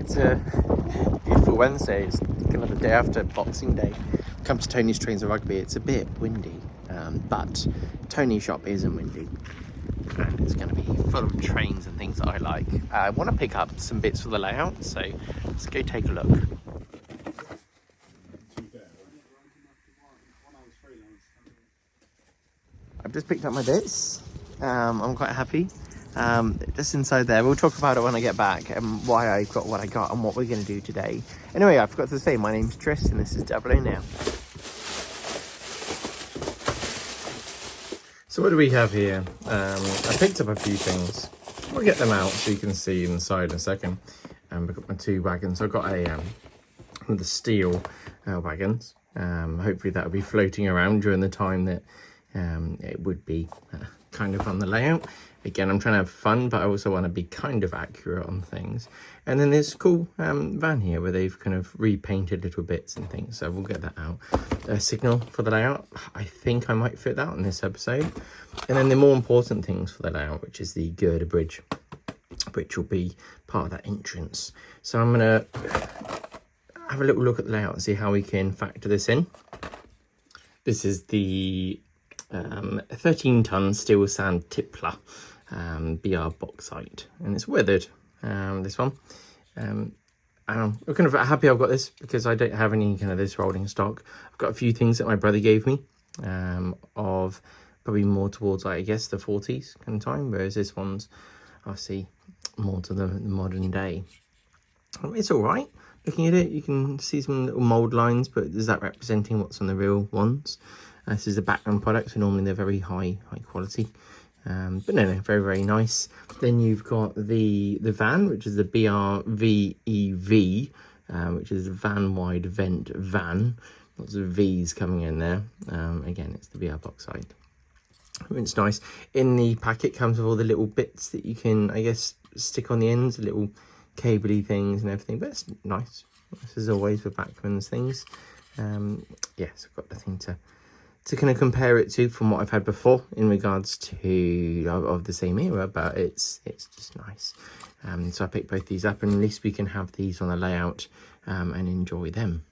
It's a beautiful Wednesday. It's kind of the day after Boxing Day. Come to Tony's Trains and Rugby. It's a bit windy, but Tony's shop isn't windy. And it's going to be full of trains and things that I like. I want to pick up some bits for the layout, so let's go take a look. I've just picked up my bits. I'm quite happy. Just inside there, we'll talk about it when I get back and why I got what I got and what we're going to do today. Anyway, I forgot to say, my name's Tris and this is A now. So what do we have here? I picked up a few things. We'll get them out so you can see inside in a second. I've got my two wagons. I've got the steel wagons. Hopefully that'll be floating around during the time that it would be kind of on the layout. Again, I'm trying to have fun, but I also want to be kind of accurate on things. And then there's a cool van here where they've kind of repainted little bits and things. So we'll get that out. A signal for the layout. I think I might fit that in this episode. And then the more important things for the layout, which is the girder bridge, which will be part of that entrance. So I'm going to have a little look at the layout and see how we can factor this in. This is the 13-ton steel sand tippler BR bauxite, and it's weathered, this one. I'm kind of happy I've got this because I don't have any kind of this rolling stock. I've got a few things that my brother gave me of probably more towards, I guess, the 40s kind of time, whereas this one's obviously more to the modern day. It's all right. Looking at it, you can see some little mould lines, but is that representing what's on the real ones? This is a background product, so normally they're very high quality. But no, very, very nice. Then you've got the van, which is the BRVEV, which is van wide vent van. Lots of V's coming in there. Again, it's the BR bauxite. It's nice. In the packet comes with all the little bits that you can, I guess, stick on the ends, little cabley things and everything. But it's nice. This is always with Bachmann's things. Yes, I've got the thing to kind of compare it to from what I've had before in regards to of the same era, but it's just nice. So I picked both these up, and at least we can have these on the layout and enjoy them.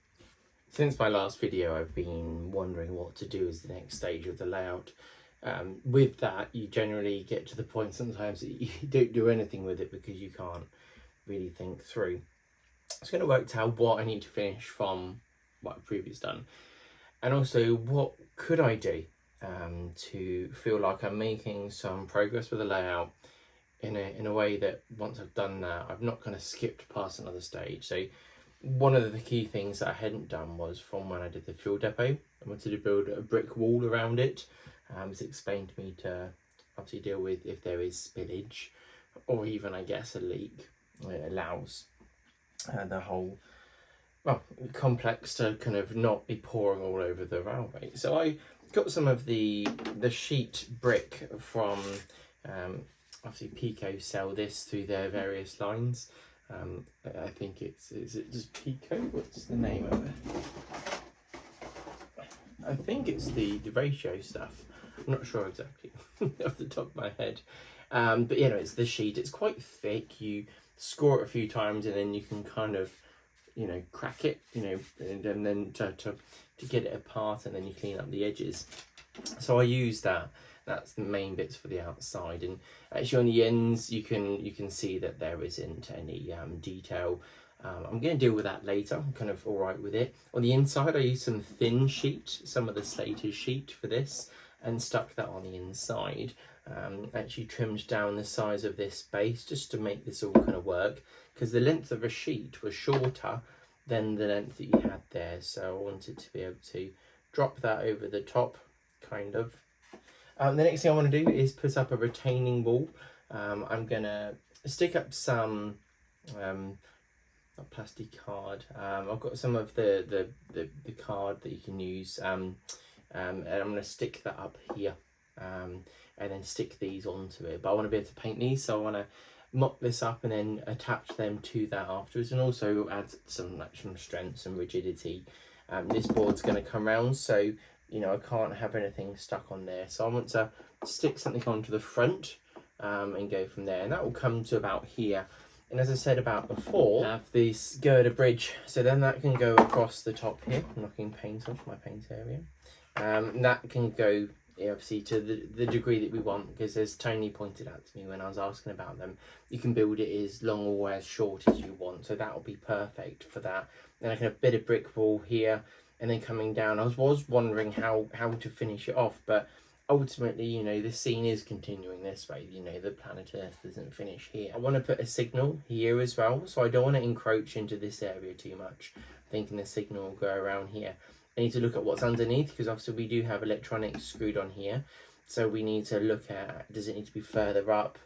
Since my last video, I've been wondering what to do as the next stage of the layout. With that, you generally get to the point sometimes that you don't do anything with it because you can't really think through. It's going to work out what I need to finish from what I've previously done. And also, what could I do to feel like I'm making some progress with the layout in a way that once I've done that, I've not kind of skipped past another stage. So one of the key things that I hadn't done was from when I did the fuel depot, I wanted to build a brick wall around it. It's explained to me to obviously deal with if there is spillage or even, I guess, a leak. It allows the whole complex to kind of not be pouring all over the railway. So I got some of the sheet brick from obviously Pico sell this through their various lines. I think is it just Pico? What's the name of it? I think it's the ratio stuff. I'm not sure exactly off the top of my head. But you know, it's the sheet. It's quite thick. You score it a few times and then you can kind of, you know, crack it, you know, and then to get it apart, and then you clean up the edges. So I use that. That's the main bits for the outside, and actually on the ends you can see that there isn't any detail. I'm going to deal with that later. I'm kind of all right with it. On the inside I used some thin sheet, some of the Slater's sheet for this, and stuck that on the inside. Actually trimmed down the size of this base just to make this all kind of work, because the length of a sheet was shorter than the length that you had there, so I wanted to be able to drop that over the top, kind of. The next thing I want to do is put up a retaining wall. I'm going to stick up some plastic card. I've got some of the card that you can use, and I'm going to stick that up here, and then stick these onto it. But I want to be able to paint these, so I want to mock this up and then attach them to that afterwards, and also add some strength, some rigidity. This board's going to come round, so you know I can't have anything stuck on there, so I want to stick something onto the front and go from there, and that will come to about here. And as I said about before, I have this girder bridge, so then that can go across the top here. I'm knocking paint off my paint area. And that can go obviously to the degree that we want, because as Tony pointed out to me when I was asking about them, you can build it as long or as short as you want, so that will be perfect for that. Then I can have a bit of brick wall here, and then coming down, I was wondering how to finish it off, but ultimately, you know, the scene is continuing this way. You know, the planet Earth doesn't finish here. I want to put a signal here as well, so I don't want to encroach into this area too much, thinking the signal will go around here. I need to look at what's underneath, because obviously we do have electronics screwed on here, so we need to look at, does it need to be further up,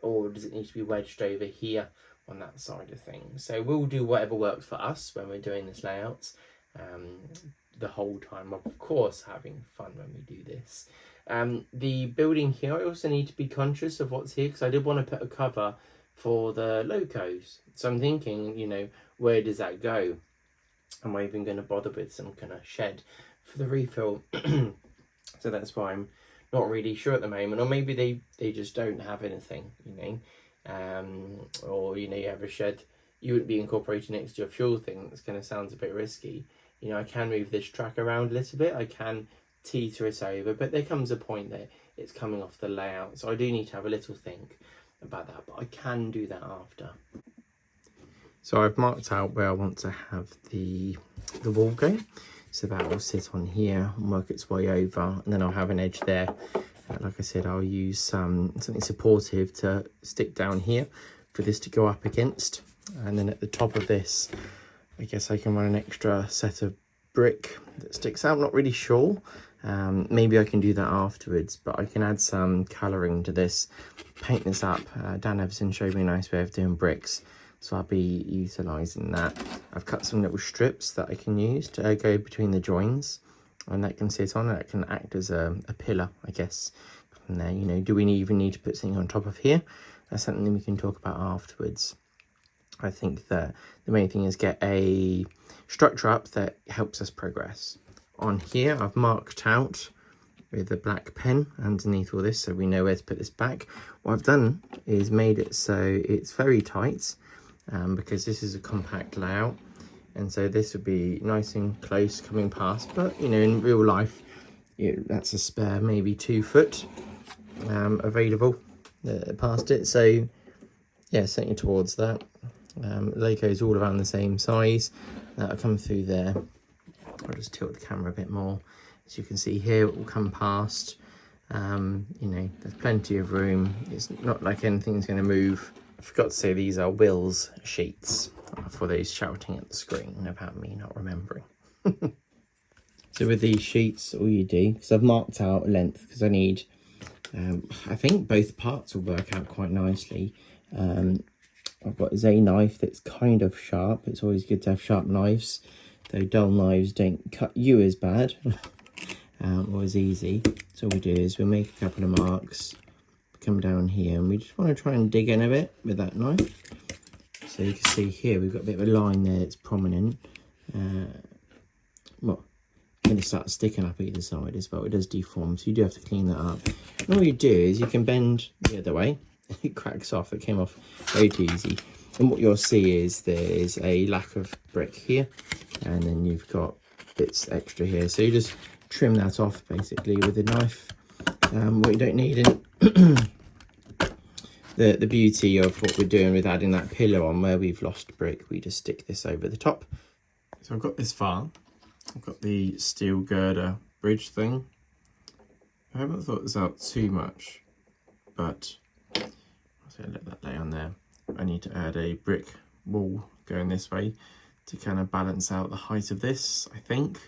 or does it need to be wedged over here on that side of things. So we'll do whatever works for us when we're doing this layout, the whole time, of course, having fun when we do this. The building here, I also need to be conscious of what's here, because I did want to put a cover for the locos. So I'm thinking, you know, where does that go? Am I even going to bother with some kind of shed for the refill? So that's why I'm not really sure at the moment. Or maybe they just don't have anything, you know. Or, you know, you have a shed, you wouldn't be incorporating next to your fuel thing. That's going to sound a bit risky. You know, I can move this track around a little bit. I can teeter it over, but there comes a point that it's coming off the layout. So I do need to have a little think about that, but I can do that after. So I've marked out where I want to have the wall go. So that will sit on here and work its way over, and then I'll have an edge there. Like I said, I'll use something supportive to stick down here for this to go up against. And then at the top of this, I guess I can run an extra set of brick that sticks out. I'm not really sure. Maybe I can do that afterwards, but I can add some colouring to this, paint this up. Dan Everson showed me a nice way of doing bricks, so I'll be utilising that. I've cut some little strips that I can use to go between the joins, and that can sit on, that can act as a pillar, I guess. From there, you know, do we even need to put something on top of here? That's something we can talk about afterwards. I think that the main thing is get a structure up that helps us progress. On here, I've marked out with a black pen underneath all this, so we know where to put this back. What I've done is made it so it's very tight, because this is a compact layout, and so this would be nice and close coming past, but you know, in real life, that's a spare maybe 2 foot available past it. So yeah, setting towards that. Logos all around the same size. That'll come through there. I'll just tilt the camera a bit more. As you can see here, it will come past. You know, there's plenty of room. It's not like anything's going to move. I forgot to say these are Will's sheets for those shouting at the screen about me not remembering. So with these sheets, all you do, because I've marked out a length, because I need, I think both parts will work out quite nicely. I've got a knife that's kind of sharp. It's always good to have sharp knives, though dull knives don't cut you as bad or as easy. So what we do is we'll make a couple of marks, come down here, and we just want to try and dig in a bit with that knife. So you can see here we've got a bit of a line there that's prominent. Well, going to start sticking up either side as well. It does deform, so you do have to clean that up. And all you do is you can bend the other way. It cracks off. It came off very easy. And what you'll see is there's a lack of brick here, and then you've got bits extra here. So you just trim that off basically with a knife. What you don't need, and the beauty of what we're doing with adding that pillar on where we've lost brick, we just stick this over the top. So I've got this far. I've got the steel girder bridge thing. I haven't thought this out too much, but I'll let that lay on there. I need to add a brick wall going this way to kind of balance out the height of this, I think.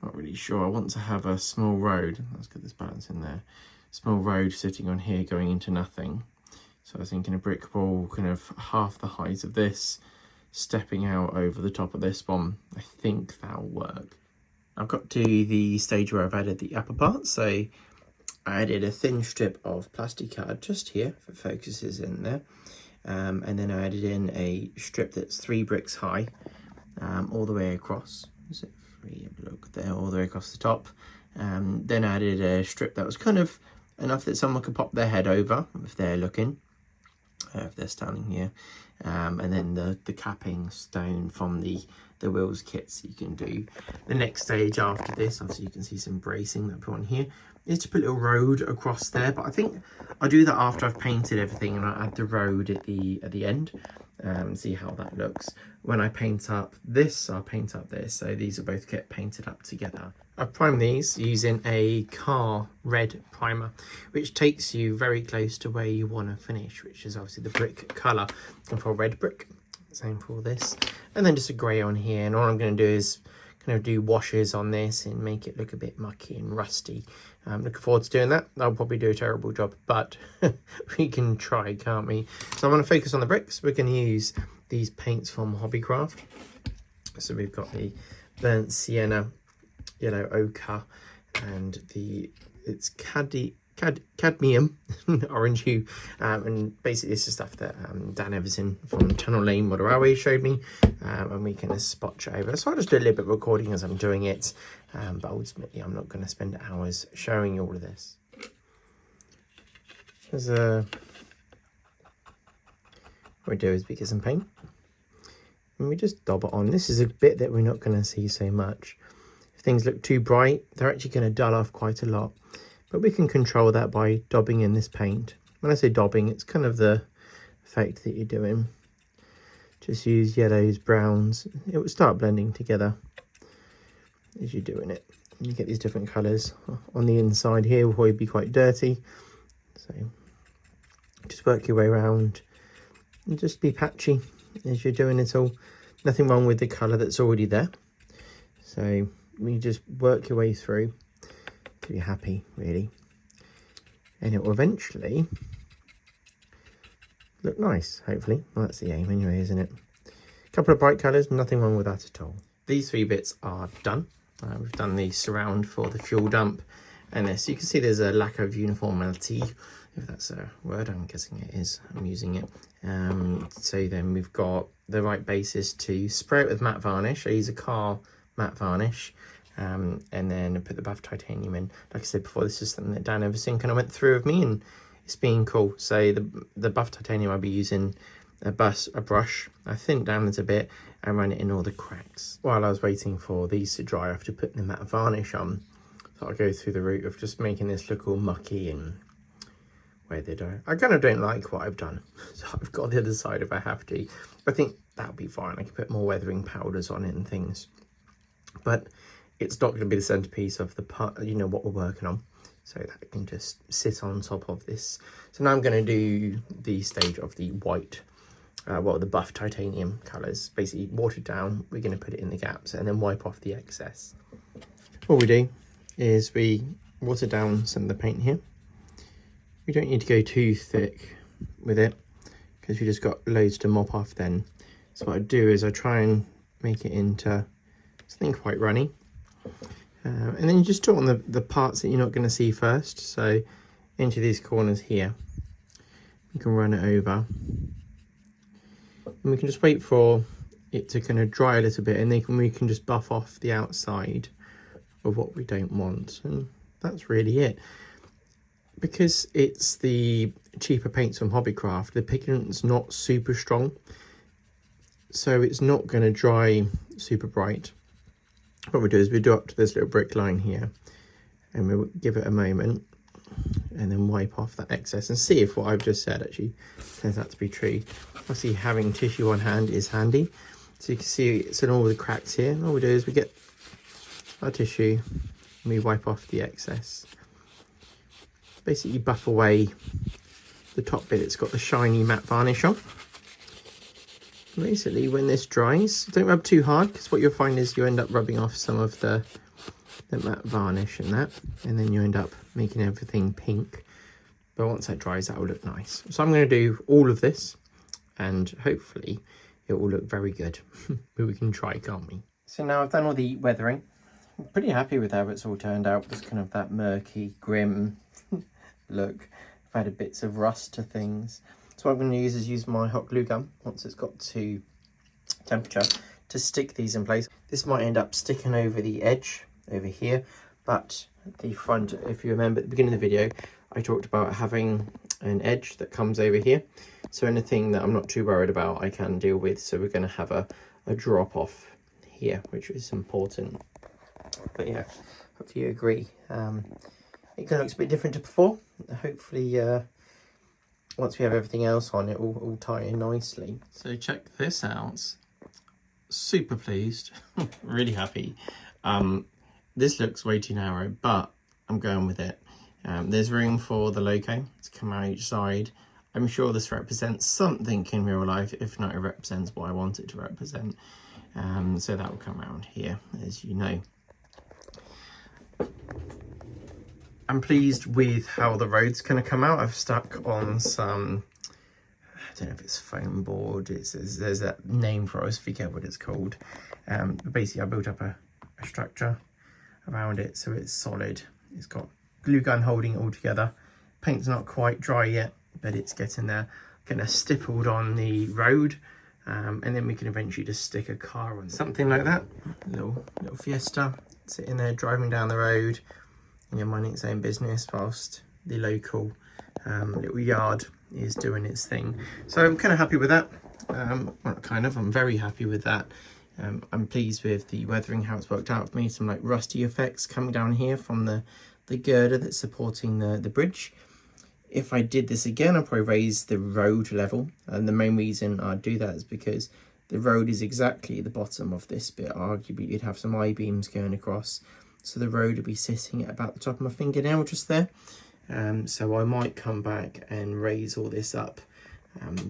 Not really sure. I want to have a small road. Let's get this balance in there. Small road sitting on here going into nothing. So I was thinking a brick wall kind of half the height of this, stepping out over the top of this one. I think that'll work. I've got to the stage where I've added the upper part, so I added a thin strip of plastic card just here for focuses in there, and then I added in a strip that's 3 bricks high, all the way across. Is it 3? Look there, all the way across the top. Then I added a strip that was kind of enough that someone could pop their head over if they're looking, if they're standing here, and then the capping stone from the wheels kits you can do. The next stage after this, obviously you can see some bracing that I put on here, is to put a little road across there, but I think I do that after I've painted everything, and I add the road at the end. See how that looks. When I paint up this, I'll paint up this, so these will both get painted up together. I've primed these using a car red primer, which takes you very close to where you want to finish, which is obviously the brick colour. And for red brick, same for this, and then just a grey on here. And all I'm going to do is kind of do washes on this and make it look a bit mucky and rusty. I'm looking forward to doing that. I'll probably do a terrible job, but we can try, can't we? So I'm going to focus on the bricks. We're going to use these paints from Hobbycraft. So we've got the burnt sienna, yellow ochre, and it's cadmium orange hue, and basically it's the stuff that Dan Everson from Tunnel Lane Model Railway showed me, and we can spotch over. So I'll just do a little bit of recording as I'm doing it, but ultimately I'm not going to spend hours showing you all of this. What we do is we get some paint and we just dab it on. This is a bit that we're not going to see so much. If things look too bright, they're actually going to dull off quite a lot. But we can control that by dabbing in this paint. When I say dabbing, it's kind of the effect that you're doing. Just use yellows, browns. It will start blending together as you're doing it. And you get these different colours. On the inside here will probably be quite dirty. So just work your way around and just be patchy as you're doing it all. Nothing wrong with the colour that's already there. So you just work your way through. Be happy, really, and it will eventually look nice, hopefully. Well, that's the aim anyway, isn't it? A couple of bright colours, nothing wrong with that at all. These three bits are done. We've done the surround for the fuel dump, and this, you can see there's a lack of uniformity, if that's a word. I'm guessing it is, I'm using it. So then we've got the right basis to spray it with matte varnish. I use a car matte varnish. And then put the buff titanium in. Like I said before, this is something that Dan Everson kind of went through with me, and it's been cool. So the buff titanium, I'll be using a brush. I thin down it a bit and run it in all the cracks. While I was waiting for these to dry after putting the matte varnish on, so I'll go through the route of just making this look all mucky and where they don't. I kind of don't like what I've done, so I've got the other side if I have to. I think that'll be fine. I can put more weathering powders on it and things, but it's not going to be the centerpiece of the part, you know, what we're working on. So that can just sit on top of this. So now I'm going to do the stage of the white, the buff titanium colours. Basically watered down, we're going to put it in the gaps and then wipe off the excess. What we do is we water down some of the paint here. We don't need to go too thick with it because we just got loads to mop off then. So what I do is I try and make it into something quite runny. And then you just do it on the parts that you're not going to see first. So into these corners here, you can run it over. And we can just wait for it to kind of dry a little bit, and then we can just buff off the outside of what we don't want. And that's really it. Because it's the cheaper paints from Hobbycraft, the pigment's not super strong. So it's not going to dry super bright. What we do is we do up to this little brick line here, and we'll give it a moment and then wipe off that excess and see if what I've just said actually turns out to be true. Obviously having tissue on hand is handy, so you can see it's in all the cracks here. And all we do is we get our tissue and we wipe off the excess. Basically buff away the top bit that's got the shiny matte varnish on. Basically, when this dries, don't rub too hard, because what you'll find is you end up rubbing off some of the matte varnish and that, and then you end up making everything pink. But once that dries, that will look nice. So I'm going to do all of this, and hopefully it will look very good. But we can try, can't we? So now I've done all the weathering. I'm pretty happy with how it's all turned out. Just kind of that murky, grim look. I've added bits of rust to things. So what I'm going to use my hot glue gun, once it's got to temperature, to stick these in place. This might end up sticking over the edge over here, but the front, if you remember at the beginning of the video, I talked about having an edge that comes over here. So anything that I'm not too worried about, I can deal with. So we're going to have a drop off here, which is important. But yeah, hopefully you agree. It looks a bit different to before. Hopefully, once we have everything else on, it will all tie in nicely. So check this out. Super pleased, really happy. This looks way too narrow, but I'm going with it. There's room for the logo to come out each side. I'm sure this represents something in real life. If not, it represents what I want it to represent. So that will come around here, as you know. I'm pleased with how the road's going to come out. I've stuck on some, I don't know if it's foam board. There's that name for it. I always forget what it's called. But basically, I built up a structure around it so it's solid. It's got glue gun holding it all together. Paint's not quite dry yet, but it's getting there. Getting a stippled on the road, and then we can eventually just stick a car on something like that. Little Fiesta sitting there driving down the road, you know, minding its own business whilst the local little yard is doing its thing. So I'm kind of happy with that. I'm very happy with that. I'm pleased with the weathering, how it's worked out for me. Some like rusty effects coming down here from the girder that's supporting the bridge. If I did this again, I'd probably raise the road level. And the main reason I'd do that is because the road is exactly the bottom of this bit. Arguably, you'd have some I-beams going across. So the road would be sitting at about the top of my fingernail just there. So I might come back and raise all this up.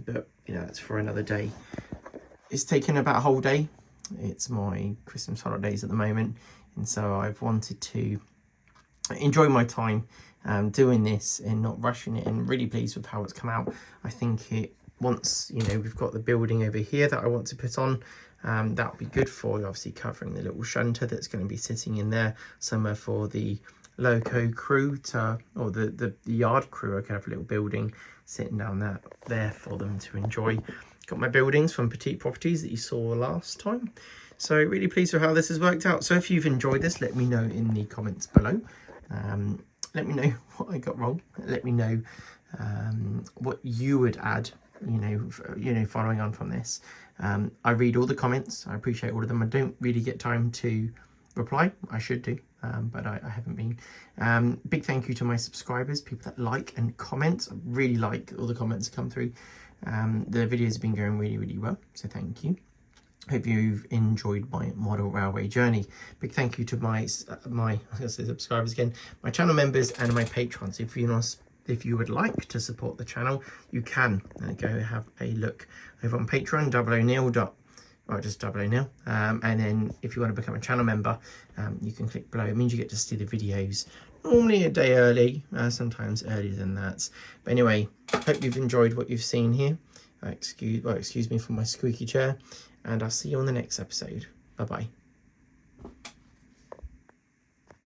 But, you know, that's for another day. It's taken about a whole day. It's my Christmas holidays at the moment, and so I've wanted to enjoy my time doing this and not rushing it, and really pleased with how it's come out. I think once, you know, we've got the building over here that I want to put on, that would be good for obviously covering the little shunter that's going to be sitting in there, somewhere for the loco crew or the yard crew. I could have a little building sitting down there for them to enjoy. Got my buildings from Petite Properties that you saw last time. So really pleased with how this has worked out. So if you've enjoyed this, let me know in the comments below. Let me know what I got wrong. Let me know what you would add, you know, following on from this. I read all the comments. I appreciate all of them. I don't really get time to reply. I should do, but I haven't been. Big thank you to my subscribers, people that like and comment. I really like all the comments that come through. The videos have been going really, really well, so thank you. Hope you've enjoyed my model railway journey. Big thank you to my I was going to say subscribers again, my channel members and my patrons. If you would like to support the channel, you can go have a look over on Patreon, just 00. And then if you want to become a channel member, you can click below. It means you get to see the videos normally a day early, sometimes earlier than that. But anyway, hope you've enjoyed what you've seen here. Excuse me for my squeaky chair, and I'll see you on the next episode. Bye bye.